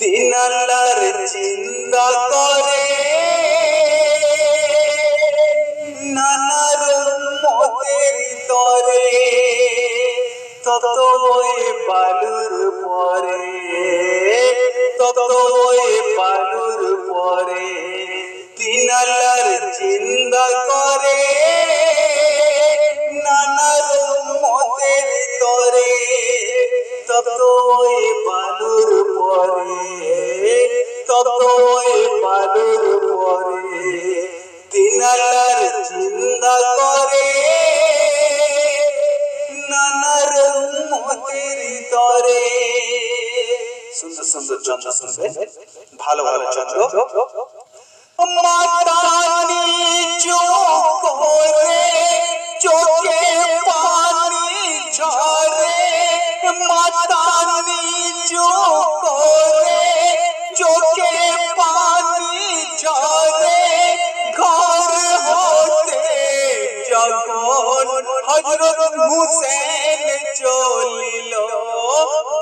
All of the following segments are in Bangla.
দিন আল্লাহর চিন্তা করে নানার মতের তরে তত বালুর পরে তত বালুর পরে দিন আল্লাহর চিন্তা করে নানার মতের তরে তত বালুর পরে তত বালুর পরে দিন আল্লাহর চিন্তা করে নানার মতের তরে। সুন্দর সুন্দর চন্দ্র শুনবে, ভালো ভালো চন্দ্র। মাতা নিচু করে চোখে পানি ঝরে, মাতা নিচু করে চোখে পানি ঝরে, ঘর হতে যখন হযরত হুসেন চলিল,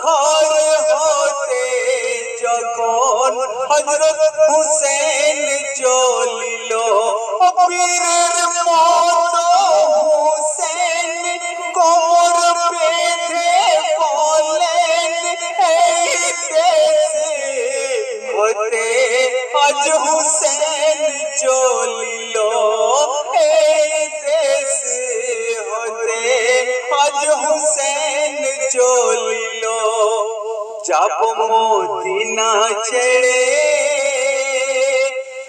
ঘর হতে যখন হযরত হুসেন চলিল, পীরের মতো হুসেন কোমর বেঁধে বলেন এই দেশে হতে আজ হুসেন চলিল, এই দেশে হতে আজ হুসেন চলিল। যাব মদিনা ছেড়ে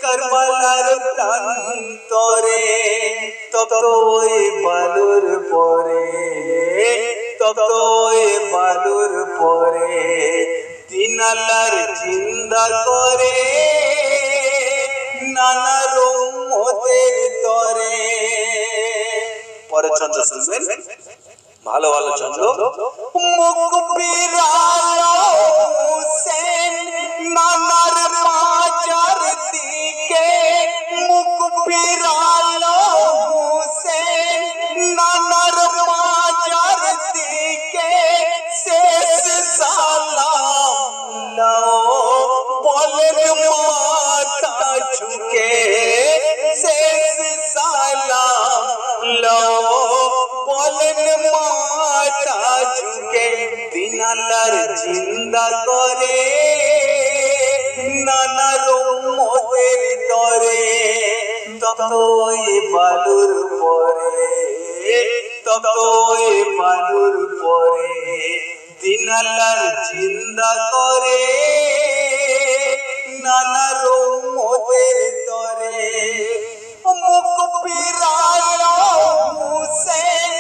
কারবালার প্রান্তরে তত বালুর পরে তত বালুর পরে দিন আল্লাহর চিন্তা করে নানা মতের তরে। পরে চন্দ্র শুনবেন, ভালো ভালো চন্দ্র। মুখ ফিরালো হুসেন নানার মাজার দিকে, মুখ ফিরালো হুসেন নানার মাজার দিকে, শেষ সালাম নাও বলেন মাথা ঝুঁকে, শেষ সালাম লাও বলেন মাথা ঝুঁকে। দিন আল্লাহর চিন্তা করে নানার মতের তরে তত বালুর পরে তত বালুর পরে দিন আল্লাহর চিন্তা করে নানার মতের তরে। মুখ ফিরালো হুসেন,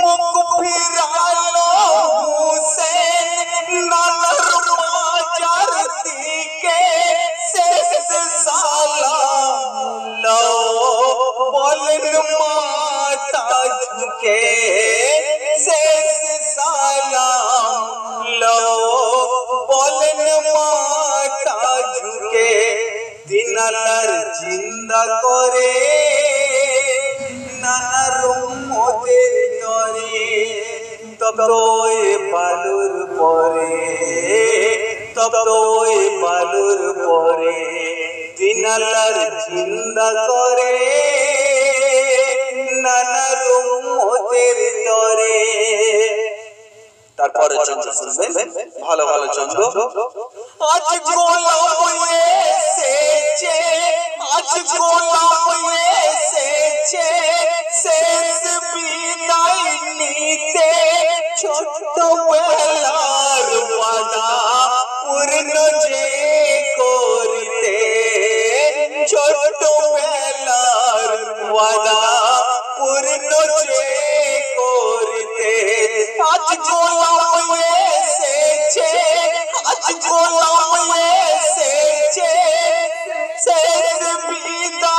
মুখ ফিরালো হুসেন নানার মাজার দিকে, শেষ সালাম লাও বলেন মাথা ঝুঁকে, শেষ সালাম লাও বলেন মাথা ঝুঁকে। দিন আল্লাহর চিন্তা করে নানার মতের তরে তত বালুর পরে তত বালুর পরে দিন আল্লাহর চিন্তা করে নানার মতের তরে। তারপরে চন্দ্র শুনবেন, ভালো ভালো চন্দ্র। আজ গোলাম এসেছে, আজ গোলাম এসেছে শেষ বিদায় নিতে, ছোট বেলার ওয়াদা পূর্ণ যে করিতে, ছোট বেলার ওয়াদা পূর্ণ যে করিতে। আজ গোলাম এসেছে, আজ গোলাম এসেছে শেষ বিদায়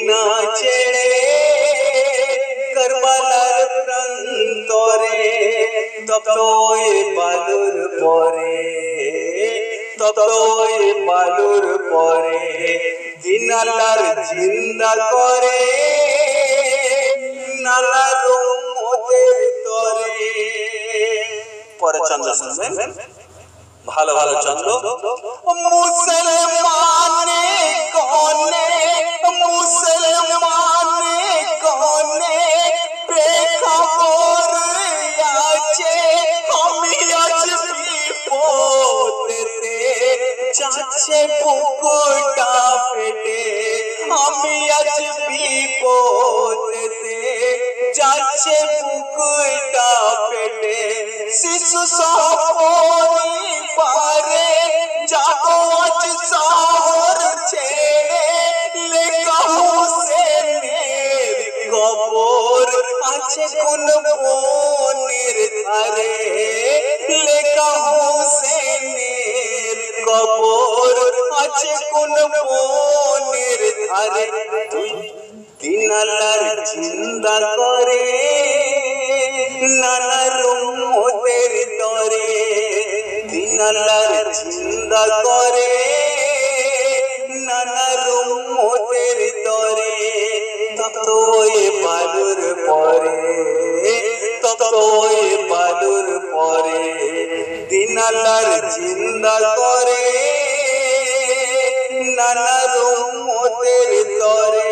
না ছেড়ে কারবালার প্রান্তরে তপ্ত ওই বালুর পরে তপ্ত ওই বালুর পরে দিন আল্লাহর জিন্দা করে নানার উম্মতের তরে। পরে চন্দ্র শুনবেন, ভালো ভালো চন্দ্র। মুসলমানে কনে মুসলমানে কনে বেখবর আছে আমি আজ বিপদেতে যাচ্ছে বুকটা ফেটে আমি আজ বিপদেতে যাচ্ছে বুকটা ফেটে শিশু পরিবারে যাবো আজ শহর ছেড়ে লেখা হোসেনের কবর আছে কোন বনের ধারে লেখা হোসেনের কবর আছে কোন বনের ধারে। দিন আল্লাহর জিন্দা করে নানার উম্মতের তরে দিন আল্লাহর জিন্দা করে নানার উম্মতের তরে তপ্ত ওই বালুর পরে তপ্ত ওই বালুর পরে দিন আল্লাহর জিন্দা করে নানার উম্মতের তরে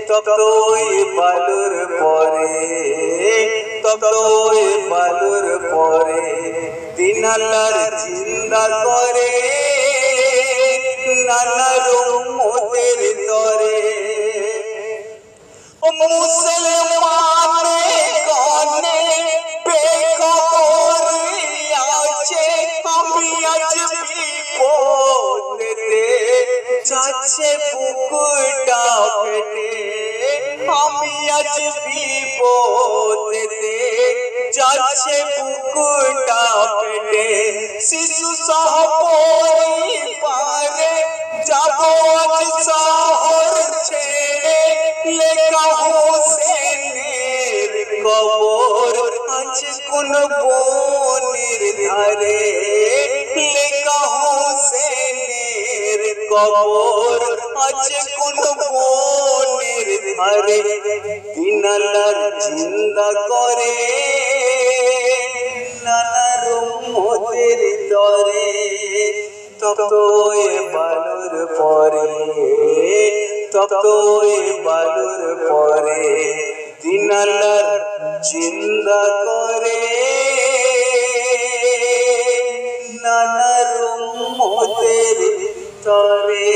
তপ্ত ওই বালুর পরে তপ্ত ওই বালুর পরে দিন আল্লাহর জিন্দা করে নানার উম্মতের তরে। মুসলমানে কনে বেখবর আছে আমি আজ বিপদেতে যাচ্ছে বুকটা ফেটে আমি আজ বিপদেতে যাচ্ছে বুকটা ফেটে শিশু সহ পরিবারে যাবো আজ শহর ছেড়ে লেখা হোসেনের কবর আছে কোন বনের ধারে লেখা হোসেনের কবর আছে কোন বনের ধারে। দিন আল্লাহর জিন্দা করে নানার উম্মতের তরে তপ্ত ওই বালুর পরে তপ্ত ওই বালুর পরে দিন আল্লাহর জিন্দা করে নানার উম্মতের তরে।